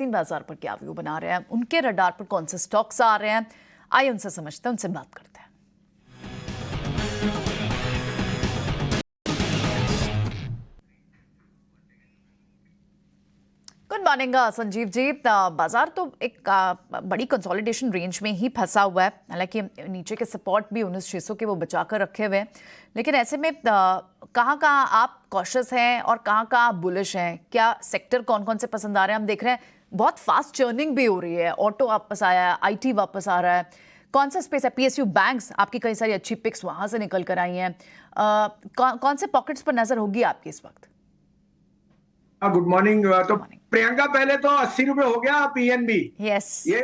Global बाजार पर क्या व्यू बना रहे हैं, उनके रडार पर कौन से स्टॉक्स आ रहे हैं, आइए उनसे समझते हैं, उनसे बात करते हैं। Good morning Sanjeev ji. बाजार तो एक बड़ी कंसोलिडेशन रेंज में ही फंसा हुआ है, हालांकि नीचे के सपोर्ट भी 19,600 के वो बचा कर रखे हुए हैं, लेकिन ऐसे में कहाँ कहाँ आप कॉशियस हैं और कहाँ कहाँ आप बुलिश हैं? क्या सेक्टर कौन कौन से पसंद आ रहे हैं? हम देख रहे हैं बहुत फास्ट चर्निंग भी हो रही है, ऑटो वापस आया है, IT वापस आ रहा है, कौन सा स्पेस है? PSU बैंक्स, आपकी कई सारी अच्छी पिक्स वहां से निकल कर आई हैं। कौन से पॉकेट्स पर नजर होगी आपकी इस वक्त? Good morning. तो प्रियंका, पहले तो 80 रुपए हो गया PNB। यस। ये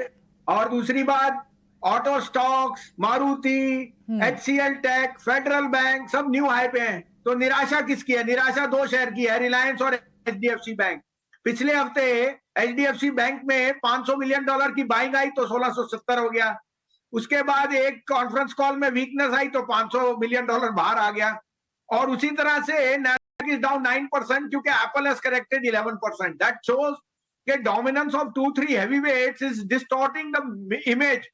और दूसरी बात, auto stocks, Maruti, HCL tech, federal bank सब न्यू हाई पे हैं। तो निराशा किसकी है? निराशा दो शेयर की है, रिलायंस और HDFC बैंक। पिछले हफ्ते HDFC बैंक में $500 मिलियन की बाइंग आई तो 1670 हो गया। उसके बाद एक कॉन्फ्रेंस कॉल में वीकनेस आई तो $500 मिलियन बाहर आ गया। और उसी तरह से is down 9% क्योंकि Apple has corrected 11%. That shows कि dominance of 2-3 heavyweights is distorting the image.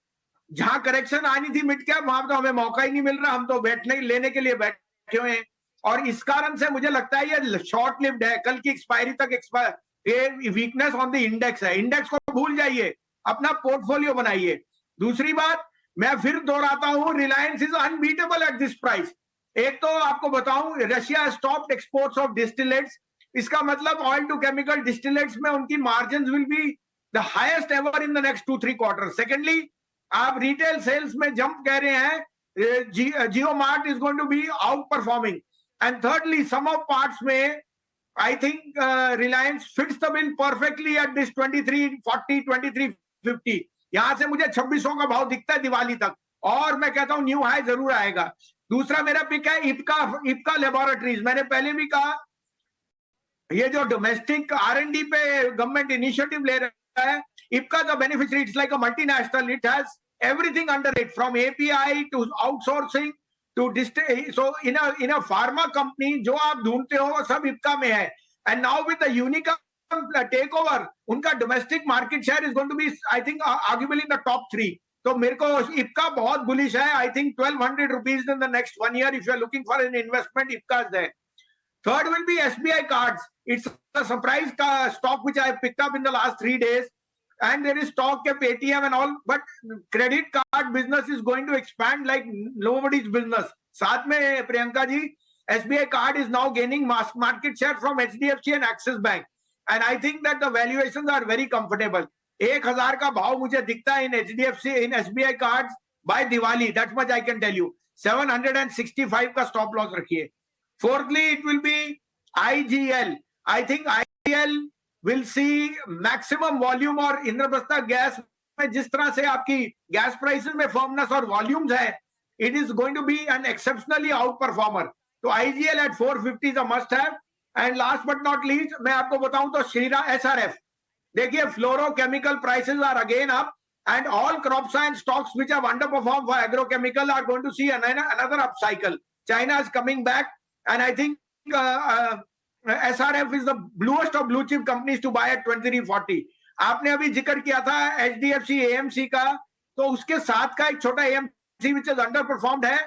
जहां करेक्शन आनी थी मिड कैप, वहां तो हमें मौका ही नहीं मिल रहा, हम तो बैठने लेने के लिए बैठे हुए हैं। और इस कारण से मुझे लगता है ये शॉर्ट लिव्ड है, कल की एक्सपायरी तक ये वीकनेस ऑन द इंडेक्स है। इंडेक्स को भूल जाइए, अपना पोर्टफोलियो बनाइए। दूसरी बात, मैं फिर दोहराता हूं, Reliance is unbeatable at this price. एक तो आपको बताऊं, Russia stopped exports of distillates. इसका मतलब ऑयल टू केमिकल डिस्टिलेट्स में उनकी margins will be the highest ever in the next 2-3 quarter. Secondly, आप रिटेल सेल्स में जंप कह रहे हैं, Jio mart is going to be outperforming. And thirdly, sum of parts में I think Reliance fits the bill perfectly at this 2340, 2350। यहां से मुझे 2600 का भाव दिखता है दिवाली तक, और मैं कहता हूं न्यू हाई जरूर आएगा। दूसरा मेरा पिक है इप्का लेबोरेटरीज। मैंने पहले भी कहा, ये जो डोमेस्टिक R&D पे गवर्नमेंट इनिशिएटिव ले रहा है, इप्का का beneficiary, it's like a multinational, it has everything under it, from API to outsourcing to so in a pharma company जो आप ढूंढते हो वो सब इप्का में है। And now with the unicorn take over, उनका domestic market share is going to be I think arguably in the top 3। तो मेरे को इप्का बहुत बुलिश है। I think 1200 rupees in the next 1 year if you are looking for an investment, Ipca is there. Third will be SBI Cards. It's a surprise stock which I have picked up in the last 3 days. And there is stock of Paytm and all, but credit card business is going to expand like nobody's business. साथ में Priyanka ji, SBI Card is now gaining mass market share from HDFC and Axis Bank. And I think that the valuations are very comfortable. 1000 का भाव मुझे दिखता है in HDFC, in SBI Cards by Diwali. That much I can tell you. 765 का stop loss रखिए। Fourthly, it will be IGL. I think IGL will see maximum volume, और Indraprastha gas में जिस तरह से आपकी गैस प्राइसेस में फर्मनेस और वॉल्यूम्स है, it is going to be an exceptionally out performer. तो IGL at 450 is a must have. And last but not least, मैं आपको बताऊं तो श्रीराम SRF, देखिए fluorochemical prices are again up, and all crop science stocks which have underperformed for agrochemical are going to see another up cycle. China is coming back, and I think SRF is the bluest of blue chip companies to buy at 2340. आपने अभी जिक्र किया था HDFC AMC का, तो उसके साथ का एक छोटा AMC which is underperformed है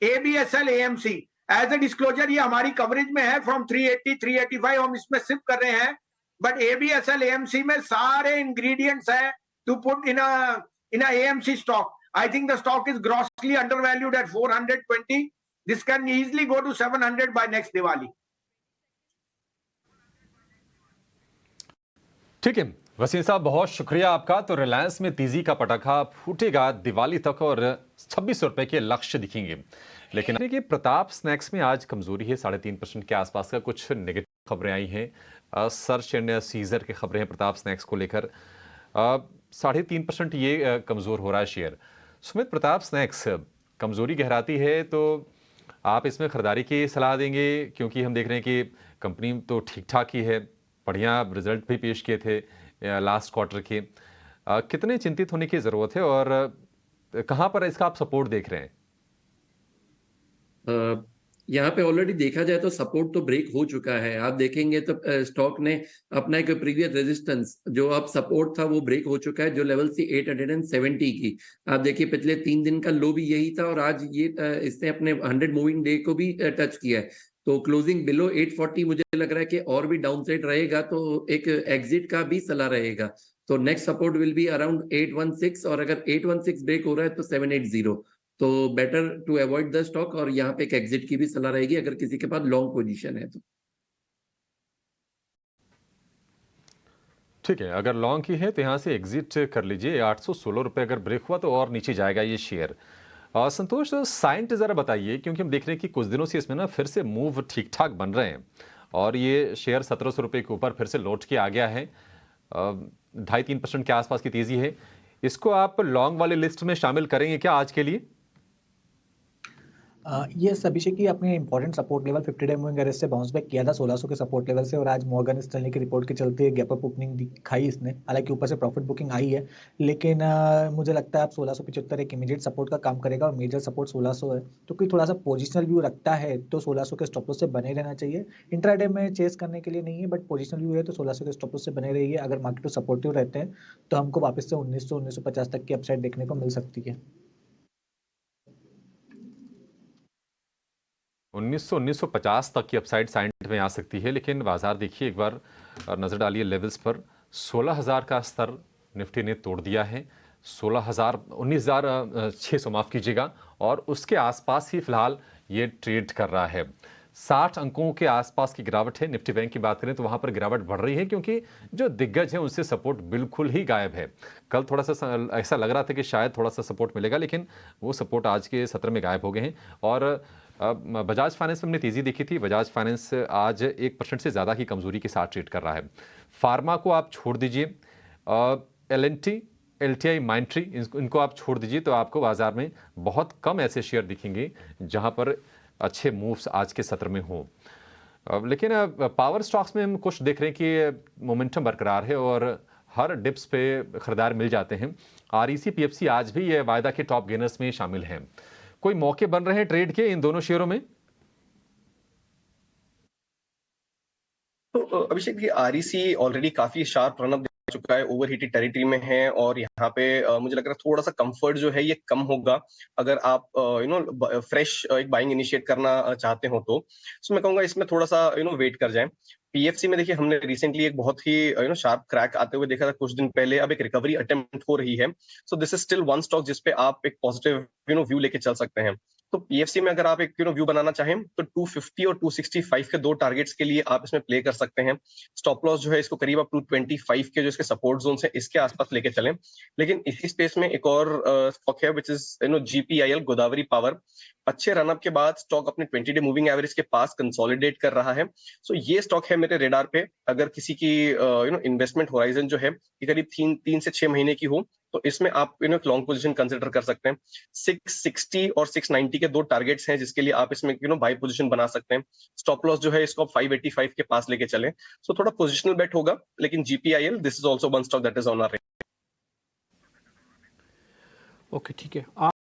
ABSL AMC. As a disclosure ये हमारी कवरेज में है, फ्रॉम 380 385 हम इसमें सिप कर रहे हैं, बट ABSL AMC में सारे इंग्रेडिएंट्स हैं to put in a AMC stock. I think the stock is grossly undervalued at 420. This can easily go to 700 by next Diwali. ठीक है वसीम साहब, बहुत शुक्रिया आपका। तो रिलायंस में तेजी का पटाखा फूटेगा दिवाली तक और 2600 रुपए के लक्ष्य दिखेंगे। लेकिन देखिए प्रताप स्नैक्स में आज कमजोरी है, 3.5% के आसपास का कुछ नेगेटिव खबरें आई हैं। सर्च एंड सीजर की खबरें हैं प्रताप स्नैक्स को लेकर, 3.5% ये कमजोर हो रहा है शेयर। सुमित, प्रताप स्नैक्स कमजोरी गहराती है तो आप इसमें खरीदारी की सलाह देंगे? क्योंकि हम देख रहे हैं कि कंपनी तो ठीक ठाक ही है, बढ़िया रिजल्ट भी पेश किए थे लास्ट क्वार्टर के। कितने चिंतित होने की ज़रूरत है और कहाँ पर इसका आप सपोर्ट देख रहे हैं? यहाँ पे ऑलरेडी देखा जाए तो सपोर्ट तो ब्रेक हो चुका है। आप देखेंगे तो स्टॉक ने अपना एक प्रीवियस रेजिस्टेंस जो अब सपोर्ट था वो ब्रेक हो चुका है, जो लेवल थी 870 की। आप देखिए पिछले 3 दिन का लो भी यही था और आज ये इसने अपने 100 मूविंग डे को भी टच किया है। तो क्लोजिंग बिलो 840 मुझे लग रहा है कि और भी डाउनसाइड रहेगा तो एक एग्जिट का भी सलाह रहेगा। तो next support will be around 816 और अगर 816 ब्रेक हो रहा है तो 780। तो better to avoid the stock और यहाँ पे एक एग्जिट की भी सलाह रहेगी अगर किसी के पास लॉन्ग पोजीशन है तो। ठीक है, अगर लॉन्ग की है तो यहाँ से एग्जिट कर लीजिए। 816 रुपये अगर ब्रेक हुआ तो और नीचे जाएगा ये शेयर। संतोष, साइंट ज़रा बताइए, क्योंकि हम देख रहे हैं कि कुछ दिनों से इसमें ना फिर से मूव ठीक ठाक बन रहे हैं और ये शेयर 1700 रुपये के ऊपर फिर से लौट के आ गया है। 2.5-3% के आसपास की तेज़ी है। इसको आप लॉन्ग वाले लिस्ट में शामिल करेंगे क्या आज के लिए? ये अभिषेक की अपने important support level 50 day moving average से बाउंस बैक किया था 1600 के सपोर्ट लेवल से और आज मॉर्गन स्टैनली की रिपोर्ट के चलते गैप अप ओपनिंग दिखाई इसने। हालांकि ऊपर से प्रॉफिट बुकिंग आई है, लेकिन मुझे लगता है अब 1675 एक इमीडिएट सपोर्ट का काम करेगा और मेजर सपोर्ट 1600 है। तो कोई थोड़ा सा पोजिशनल व्यू रखता है तो 1600 के स्टॉप लॉस से बने रहना चाहिए। इंट्राडे में चेस करने के लिए नहीं है, बट पोजिशनल व्यू है तो 1600 के स्टॉप लॉस से बने रहिए। अगर मार्केट सपोर्टिव रहते हैं तो हमको वापस से 1900-1950 तक की अपसाइड देखने को मिल सकती है। 1950 तक की अपसाइड साइंट में आ सकती है, लेकिन बाजार देखिए एक बार नजर डालिए लेवल्स पर। 16,000 का स्तर निफ्टी ने तोड़ दिया है। 19,600 माफ कीजिएगा, और उसके आसपास ही फिलहाल ये ट्रेड कर रहा है। 60 अंकों के आसपास की गिरावट है। निफ्टी बैंक की बात करें तो वहां पर गिरावट बढ़ रही है क्योंकि जो दिग्गज है उनसे सपोर्ट बिल्कुल ही गायब है। कल थोड़ा सा ऐसा लग रहा था कि शायद थोड़ा सा सपोर्ट मिलेगा, लेकिन वो सपोर्ट आज के सत्र में गायब हो गए हैं। और बजाज फाइनेंस में हमने तेज़ी देखी थी। बजाज फाइनेंस आज 1% से ज़्यादा की कमजोरी के साथ ट्रेड कर रहा है। फार्मा को आप छोड़ दीजिए, LNT, LTI, माइंट्री, इनको आप छोड़ दीजिए तो आपको बाजार में बहुत कम ऐसे शेयर दिखेंगे जहां पर अच्छे मूव्स आज के सत्र में हों। लेकिन पावर स्टॉक्स में हम कुछ देख रहे हैं कि मोमेंटम बरकरार है और हर डिप्स पे खरीदार मिल जाते हैं। REC, PFC आज भी ये वायदा के टॉप गेनर्स में शामिल हैं। कोई मौके बन रहे हैं ट्रेड के इन दोनों शेयरों में? तो अभिषेक जी, REC ऑलरेडी काफी शार्प रनअप दे चुका है, ओवरहीटेड टेरिटरी में है और यहाँ पे मुझे लग रहा है थोड़ा सा कंफर्ट जो है ये कम होगा अगर आप फ्रेश एक बाइंग इनिशिएट करना चाहते हो तो मैं कहूंगा इसमें थोड़ा सा वेट कर जाएं। PFC में देखिए हमने रिसेंटली एक बहुत ही शार्प क्रैक आते हुए देखा था कुछ दिन पहले। अब एक रिकवरी अटेम्प्ट हो रही है, so this is still one stock जिसपे आप एक पॉजिटिव व्यू लेके चल सकते हैं। तो PFC में अगर आप एक व्यू बनाना चाहें तो 250 और 265 के दो टारगेट्स के लिए आप इसमें प्ले कर सकते हैं। स्टॉप लॉस जो है इसको करीब आप 225 के जो इसके सपोर्ट जोन है इसके आसपास लेके चलें। लेकिन इसी स्पेस में एक और स्टॉक है which is GPIL, Godavari power. अच्छे रनअप के बाद स्टॉक अपने 20 डे मूविंग एवरेज के पास कंसोलिडेट कर रहा है। सो ये स्टॉक है मेरे रेडार पे। अगर किसी की इन्वेस्टमेंट होराइजन जो है ये करीब 3 से 6 महीने की हो तो इसमें आप लॉन्ग पोजीशन कंसिडर कर सकते हैं। 660 और 690 के दो टारगेट्स हैं जिसके लिए आप इसमें बाई पोजीशन बना सकते हैं। स्टॉप लॉस जो है इसको आप 585 के पास लेके चलें। सो थोड़ा पोजिशनल बेट होगा, लेकिन GPIL this is also one stock that is on our. Okay, ठीक है।